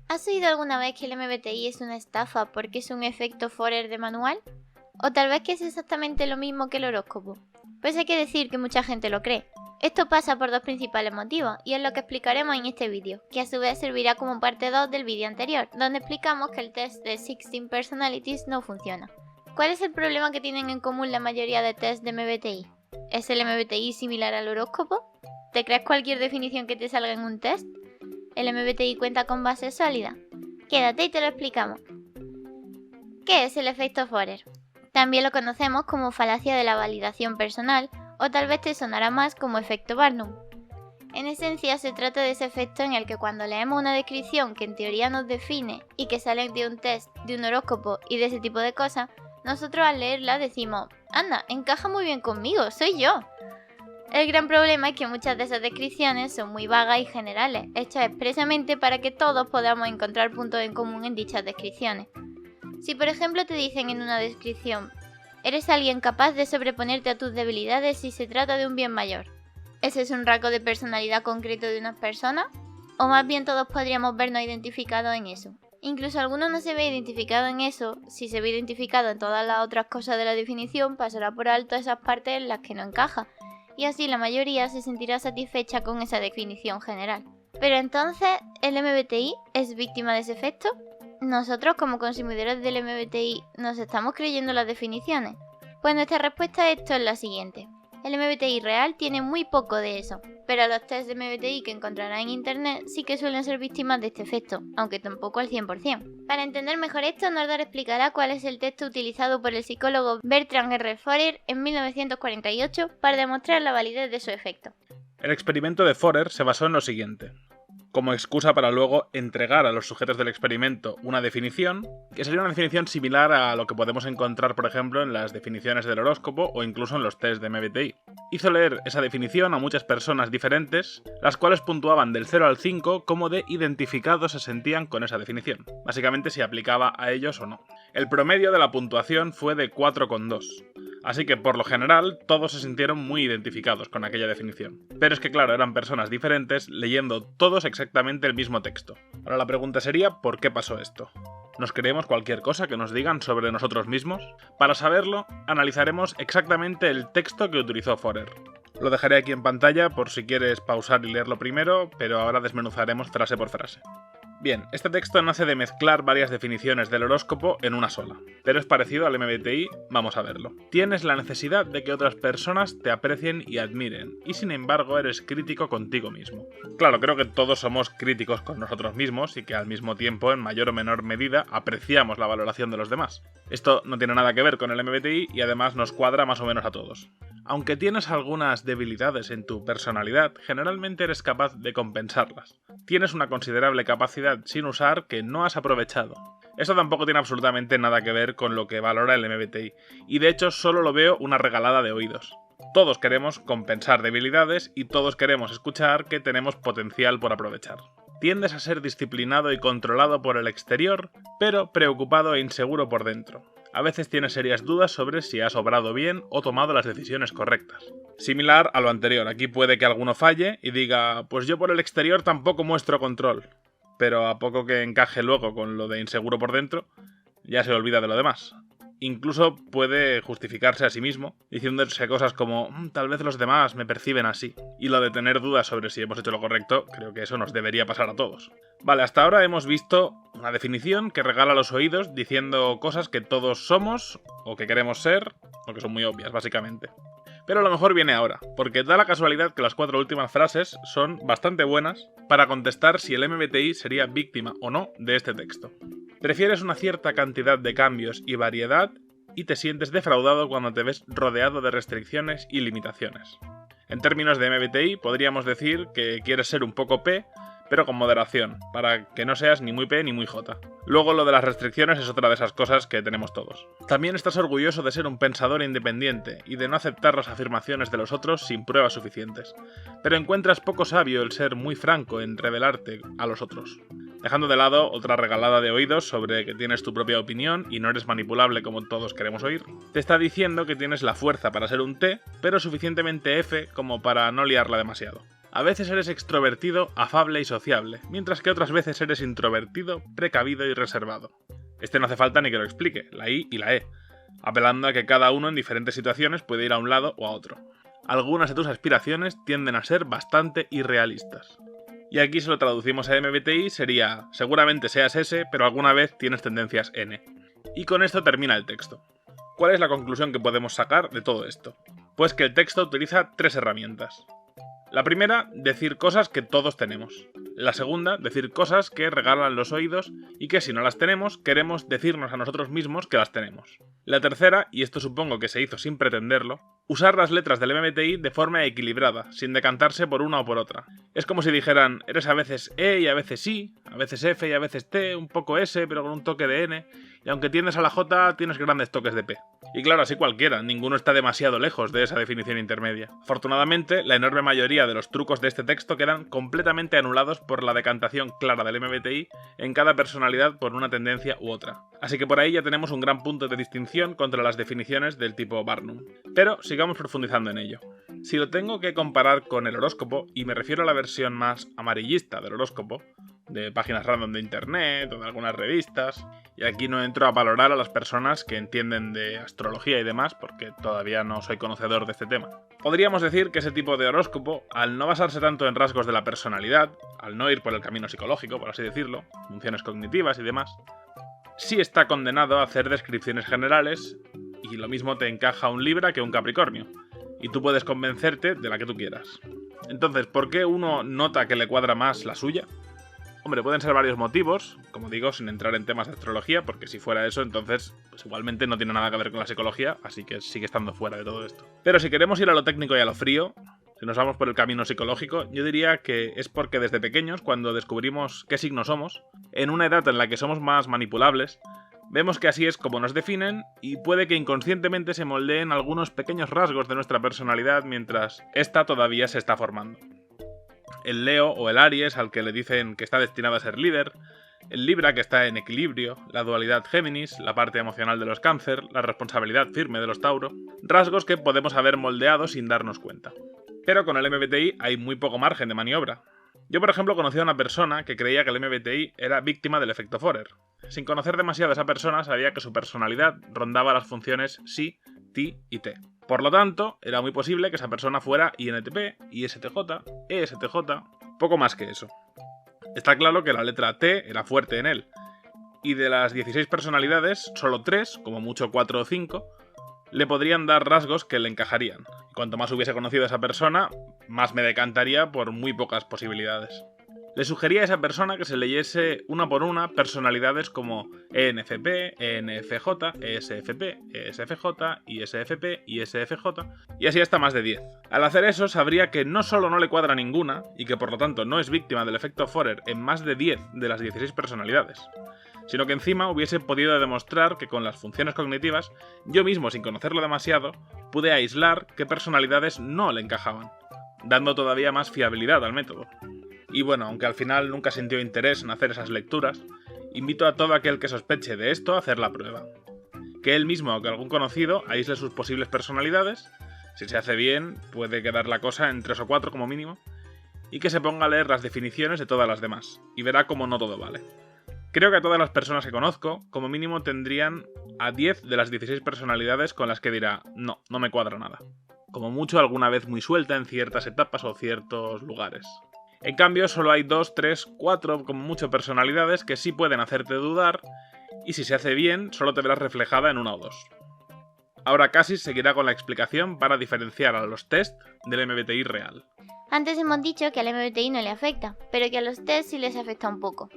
¿Has oído alguna vez que el MBTI es una estafa porque es un efecto Forer de manual? ¿O tal vez que es exactamente lo mismo que el horóscopo? Pues hay que decir que mucha gente lo cree. Esto pasa por dos principales motivos, y es lo que explicaremos en este vídeo, que a su vez servirá como parte 2 del vídeo anterior, donde explicamos que el test de 16 Personalities no funciona. ¿Cuál es el problema que tienen en común la mayoría de tests de MBTI? ¿Es el MBTI similar al horóscopo? ¿Te crees cualquier definición que te salga en un test? ¿El MBTI cuenta con base sólida? Quédate y te lo explicamos. ¿Qué es el efecto Forer? También lo conocemos como falacia de la validación personal, o tal vez te sonará más como efecto Barnum. En esencia se trata de ese efecto en el que cuando leemos una descripción que en teoría nos define y que sale de un test, de un horóscopo y de ese tipo de cosas, nosotros al leerla decimos, anda, encaja muy bien conmigo, soy yo. El gran problema es que muchas de esas descripciones son muy vagas y generales, hechas expresamente para que todos podamos encontrar puntos en común en dichas descripciones. Si por ejemplo te dicen en una descripción, eres alguien capaz de sobreponerte a tus debilidades si se trata de un bien mayor. ¿Ese es un rasgo de personalidad concreto de una persona? ¿O más bien todos podríamos vernos identificados en eso? Incluso alguno no se ve identificado en eso, si se ve identificado en todas las otras cosas de la definición, pasará por alto esas partes en las que no encaja, y así la mayoría se sentirá satisfecha con esa definición general. Pero entonces, ¿el MBTI es víctima de ese efecto? ¿Nosotros como consumidores del MBTI nos estamos creyendo las definiciones? Pues nuestra respuesta a esto es la siguiente. El MBTI real tiene muy poco de eso, pero los tests de MBTI que encontrarás en internet sí que suelen ser víctimas de este efecto, aunque tampoco al 100%. Para entender mejor esto, Nordar explicará cuál es el texto utilizado por el psicólogo Bertrand R. Forer en 1948 para demostrar la validez de su efecto. El experimento de Forer se basó en lo siguiente. Como excusa para luego entregar a los sujetos del experimento una definición, que sería una definición similar a lo que podemos encontrar, por ejemplo, en las definiciones del horóscopo o incluso en los test de MBTI. Hizo leer esa definición a muchas personas diferentes, las cuales puntuaban del 0 al 5 como de identificados se sentían con esa definición, básicamente si aplicaba a ellos o no. El promedio de la puntuación fue de 4,2. Así que, por lo general, todos se sintieron muy identificados con aquella definición. Pero es que, claro, eran personas diferentes leyendo todos exactamente el mismo texto. Ahora la pregunta sería, ¿por qué pasó esto? ¿Nos creemos cualquier cosa que nos digan sobre nosotros mismos? Para saberlo, analizaremos exactamente el texto que utilizó Forer. Lo dejaré aquí en pantalla por si quieres pausar y leerlo primero, pero ahora desmenuzaremos frase por frase. Bien, este texto nace de mezclar varias definiciones del horóscopo en una sola, pero es parecido al MBTI, vamos a verlo. Tienes la necesidad de que otras personas te aprecien y admiren, y sin embargo eres crítico contigo mismo. Claro, creo que todos somos críticos con nosotros mismos y que al mismo tiempo, en mayor o menor medida, apreciamos la valoración de los demás. Esto no tiene nada que ver con el MBTI y además nos cuadra más o menos a todos. Aunque tienes algunas debilidades en tu personalidad, generalmente eres capaz de compensarlas. Tienes una considerable capacidad sin usar que no has aprovechado. Esto tampoco tiene absolutamente nada que ver con lo que valora el MBTI, y de hecho solo lo veo una regalada de oídos. Todos queremos compensar debilidades y todos queremos escuchar que tenemos potencial por aprovechar. Tiendes a ser disciplinado y controlado por el exterior, pero preocupado e inseguro por dentro. A veces tienes serias dudas sobre si has obrado bien o tomado las decisiones correctas. Similar a lo anterior, aquí puede que alguno falle y diga, pues yo por el exterior tampoco muestro control, pero a poco que encaje luego con lo de inseguro por dentro, ya se olvida de lo demás. Incluso puede justificarse a sí mismo, diciéndose cosas como tal vez los demás me perciben así. Y lo de tener dudas sobre si hemos hecho lo correcto, creo que eso nos debería pasar a todos. Vale, hasta ahora hemos visto una definición que regala los oídos diciendo cosas que todos somos, o que queremos ser, o que son muy obvias, básicamente. Pero lo mejor viene ahora, porque da la casualidad que las 4 últimas frases son bastante buenas para contestar si el MBTI sería víctima o no de este texto. Prefieres una cierta cantidad de cambios y variedad y te sientes defraudado cuando te ves rodeado de restricciones y limitaciones. En términos de MBTI podríamos decir que quieres ser un poco P, pero con moderación, para que no seas ni muy P ni muy J. Luego lo de las restricciones es otra de esas cosas que tenemos todos. También estás orgulloso de ser un pensador independiente y de no aceptar las afirmaciones de los otros sin pruebas suficientes, pero encuentras poco sabio el ser muy franco en revelarte a los otros. Dejando de lado otra regalada de oídos sobre que tienes tu propia opinión y no eres manipulable como todos queremos oír, te está diciendo que tienes la fuerza para ser un T, pero suficientemente F como para no liarla demasiado. A veces eres extrovertido, afable y sociable, mientras que otras veces eres introvertido, precavido y reservado. Este no hace falta ni que lo explique, la I y la E, apelando a que cada uno en diferentes situaciones puede ir a un lado o a otro. Algunas de tus aspiraciones tienden a ser bastante irrealistas. Y aquí si lo traducimos a MBTI sería, seguramente seas S, pero alguna vez tienes tendencias N. Y con esto termina el texto. ¿Cuál es la conclusión que podemos sacar de todo esto? Pues que el texto utiliza 3 herramientas. La primera, decir cosas que todos tenemos. La segunda, decir cosas que regalan los oídos y que si no las tenemos, queremos decirnos a nosotros mismos que las tenemos. La tercera, y esto supongo que se hizo sin pretenderlo, usar las letras del MBTI de forma equilibrada, sin decantarse por una o por otra. Es como si dijeran, eres a veces E y a veces I, a veces F y a veces T, un poco S pero con un toque de N, y aunque tiendes a la J, tienes grandes toques de P. Y claro, así cualquiera, ninguno está demasiado lejos de esa definición intermedia. Afortunadamente, la enorme mayoría de los trucos de este texto quedan completamente anulados por la decantación clara del MBTI en cada personalidad por una tendencia u otra. Así que por ahí ya tenemos un gran punto de distinción contra las definiciones del tipo Barnum. Pero sigamos profundizando en ello. Si lo tengo que comparar con el horóscopo, y me refiero a la versión más amarillista del horóscopo, de páginas random de internet o de algunas revistas, y aquí no entro a valorar a las personas que entienden de astrología y demás porque todavía no soy conocedor de este tema. Podríamos decir que ese tipo de horóscopo, al no basarse tanto en rasgos de la personalidad, al no ir por el camino psicológico, por así decirlo, funciones cognitivas y demás, sí está condenado a hacer descripciones generales y lo mismo te encaja un Libra que un Capricornio, y tú puedes convencerte de la que tú quieras. Entonces, ¿por qué uno nota que le cuadra más la suya? Hombre, pueden ser varios motivos, como digo, sin entrar en temas de astrología, porque si fuera eso, entonces pues igualmente no tiene nada que ver con la psicología, así que sigue estando fuera de todo esto. Pero si queremos ir a lo técnico y a lo frío, si nos vamos por el camino psicológico, yo diría que es porque desde pequeños, cuando descubrimos qué signo somos, en una edad en la que somos más manipulables, vemos que así es como nos definen y puede que inconscientemente se moldeen algunos pequeños rasgos de nuestra personalidad mientras esta todavía se está formando. El Leo o el Aries, al que le dicen que está destinado a ser líder, el Libra, que está en equilibrio, la dualidad Géminis, la parte emocional de los Cáncer, la responsabilidad firme de los Tauro, rasgos que podemos haber moldeado sin darnos cuenta. Pero con el MBTI hay muy poco margen de maniobra. Yo, por ejemplo, conocí a una persona que creía que el MBTI era víctima del efecto Forer. Sin conocer demasiado a esa persona, sabía que su personalidad rondaba las funciones sí, ti y te. Por lo tanto, era muy posible que esa persona fuera INTP, ISTJ, ESTJ, poco más que eso. Está claro que la letra T era fuerte en él, y de las 16 personalidades, solo 3, como mucho 4 o 5, le podrían dar rasgos que le encajarían. Cuanto más hubiese conocido a esa persona, más me decantaría por muy pocas posibilidades. Le sugería a esa persona que se leyese una por una personalidades como ENFP, ENFJ, ESFP, ESFJ, ISFP, ISFJ y así hasta más de 10. Al hacer eso sabría que no solo no le cuadra ninguna y que por lo tanto no es víctima del efecto Forer en más de 10 de las 16 personalidades, sino que encima hubiese podido demostrar que con las funciones cognitivas, yo mismo sin conocerlo demasiado, pude aislar qué personalidades no le encajaban, dando todavía más fiabilidad al método. Y bueno, aunque al final nunca sintió interés en hacer esas lecturas, invito a todo aquel que sospeche de esto a hacer la prueba. Que él mismo o que algún conocido aísle sus posibles personalidades, si se hace bien puede quedar la cosa en 3 o 4 como mínimo, y que se ponga a leer las definiciones de todas las demás, y verá cómo no todo vale. Creo que a todas las personas que conozco, como mínimo tendrían a 10 de las 16 personalidades con las que dirá, no me cuadra nada. Como mucho alguna vez muy suelta en ciertas etapas o ciertos lugares. En cambio, solo hay 2, 3, 4, como mucho personalidades que sí pueden hacerte dudar, y si se hace bien, solo te verás reflejada en 1 o 2. Ahora Cassis seguirá con la explicación para diferenciar a los test del MBTI real. Antes hemos dicho que al MBTI no le afecta, pero que a los test sí les afecta un poco.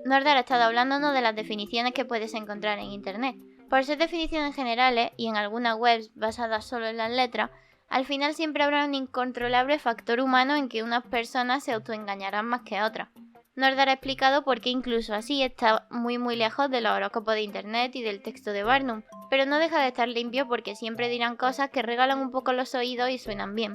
Nordar ha estado hablándonos de las definiciones que puedes encontrar en internet. Por ser definiciones generales, y en algunas webs basadas solo en las letras, al final siempre habrá un incontrolable factor humano en que unas personas se autoengañarán más que otras. Nordar ha explicado por qué incluso así está muy lejos de los horóscopos de internet y del texto de Barnum, pero no deja de estar limpio porque siempre dirán cosas que regalan un poco los oídos y suenan bien.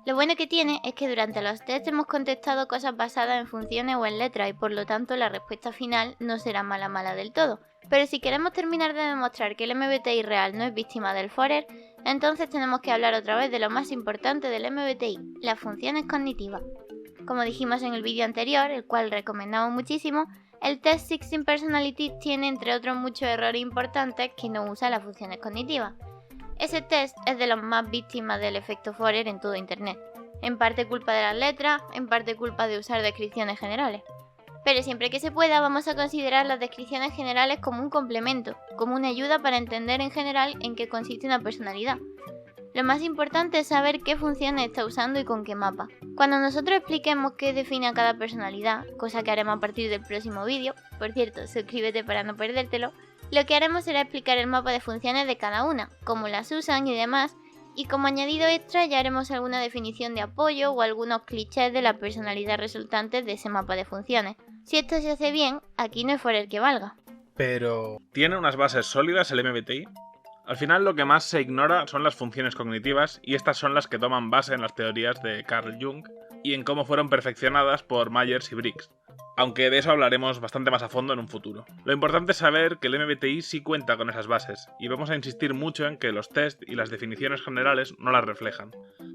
Lo bueno que tiene es que durante los tests hemos contestado cosas basadas en funciones o en letras y por lo tanto la respuesta final no será mala del todo. Pero si queremos terminar de demostrar que el MBTI real no es víctima del Forer, entonces tenemos que hablar otra vez de lo más importante del MBTI, las funciones cognitivas. Como dijimos en el vídeo anterior, el cual recomendamos muchísimo, el test 16 Personality tiene entre otros muchos errores importantes que no usa las funciones cognitivas. Ese test es de los más víctimas del efecto Forer en todo internet. En parte culpa de las letras, en parte culpa de usar descripciones generales. Pero siempre que se pueda vamos a considerar las descripciones generales como un complemento, como una ayuda para entender en general en qué consiste una personalidad. Lo más importante es saber qué funciones está usando y con qué mapa. Cuando nosotros expliquemos qué define a cada personalidad, cosa que haremos a partir del próximo vídeo, por cierto, suscríbete para no perdértelo, lo que haremos será explicar el mapa de funciones de cada una, cómo las usan y demás, y como añadido extra ya haremos alguna definición de apoyo o algunos clichés de la personalidad resultantes de ese mapa de funciones. Si esto se hace bien, aquí no hay Forer que valga. Pero ¿tiene unas bases sólidas el MBTI? Al final lo que más se ignora son las funciones cognitivas y estas son las que toman base en las teorías de Carl Jung y en cómo fueron perfeccionadas por Myers y Briggs, aunque de eso hablaremos bastante más a fondo en un futuro. Lo importante es saber que el MBTI sí cuenta con esas bases y vamos a insistir mucho en que los test y las definiciones generales no las reflejan.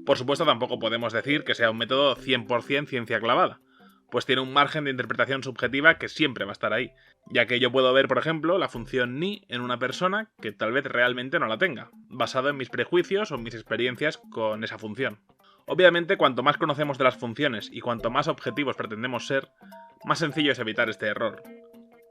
Por supuesto tampoco podemos decir que sea un método 100% ciencia clavada, pues tiene un margen de interpretación subjetiva que siempre va a estar ahí, ya que yo puedo ver, por ejemplo, la función ni en una persona que tal vez realmente no la tenga, basado en mis prejuicios o mis experiencias con esa función. Obviamente, cuanto más conocemos de las funciones y cuanto más objetivos pretendemos ser, más sencillo es evitar este error.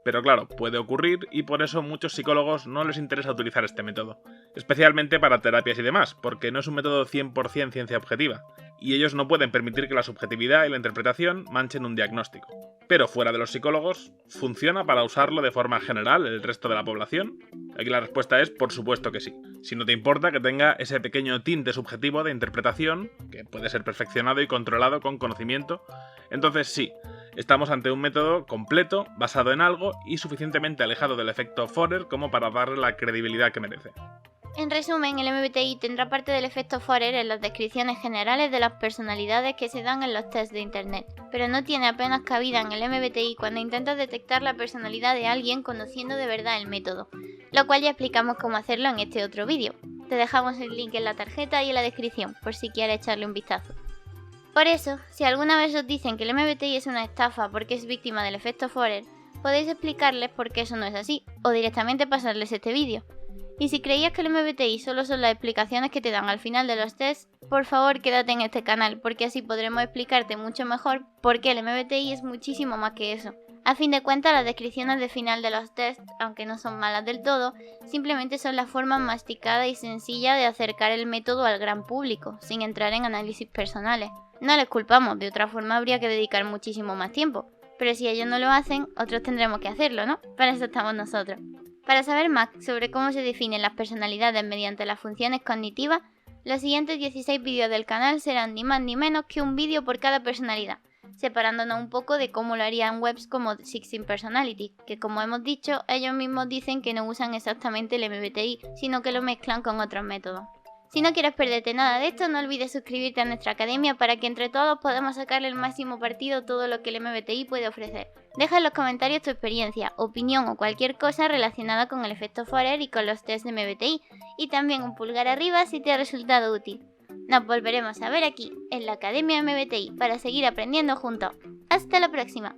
Pero claro, puede ocurrir y por eso a muchos psicólogos no les interesa utilizar este método, especialmente para terapias y demás, porque no es un método 100% ciencia objetiva, y ellos no pueden permitir que la subjetividad y la interpretación manchen un diagnóstico. Pero fuera de los psicólogos, ¿funciona para usarlo de forma general el resto de la población? Aquí la respuesta es por supuesto que sí. Si no te importa que tenga ese pequeño tinte subjetivo de interpretación, que puede ser perfeccionado y controlado con conocimiento, entonces sí, estamos ante un método completo, basado en algo y suficientemente alejado del efecto Forer como para darle la credibilidad que merece. En resumen, el MBTI tendrá parte del efecto Forer en las descripciones generales de las personalidades que se dan en los tests de internet, pero no tiene apenas cabida en el MBTI cuando intentas detectar la personalidad de alguien conociendo de verdad el método, lo cual ya explicamos cómo hacerlo en este otro vídeo. Te dejamos el link en la tarjeta y en la descripción, por si quieres echarle un vistazo. Por eso, si alguna vez os dicen que el MBTI es una estafa porque es víctima del efecto Forer, podéis explicarles por qué eso no es así, o directamente pasarles este vídeo. Y si creías que el MBTI solo son las explicaciones que te dan al final de los tests, por favor quédate en este canal, porque así podremos explicarte mucho mejor por qué el MBTI es muchísimo más que eso. A fin de cuentas, las descripciones de final de los tests, aunque no son malas del todo, simplemente son la forma masticada y sencilla de acercar el método al gran público, sin entrar en análisis personales. No les culpamos, de otra forma habría que dedicar muchísimo más tiempo, pero si ellos no lo hacen, otros tendremos que hacerlo, ¿no? Para eso estamos nosotros. Para saber más sobre cómo se definen las personalidades mediante las funciones cognitivas, los siguientes 16 vídeos del canal serán ni más ni menos que un vídeo por cada personalidad, separándonos un poco de cómo lo harían webs como 16 Personality, que como hemos dicho, ellos mismos dicen que no usan exactamente el MBTI, sino que lo mezclan con otros métodos. Si no quieres perderte nada de esto, no olvides suscribirte a nuestra academia para que entre todos podamos sacarle el máximo partido a todo lo que el MBTI puede ofrecer. Deja en los comentarios tu experiencia, opinión o cualquier cosa relacionada con el efecto Forer y con los tests de MBTI, y también un pulgar arriba si te ha resultado útil. Nos volveremos a ver aquí, en la Academia MBTI, para seguir aprendiendo juntos. ¡Hasta la próxima!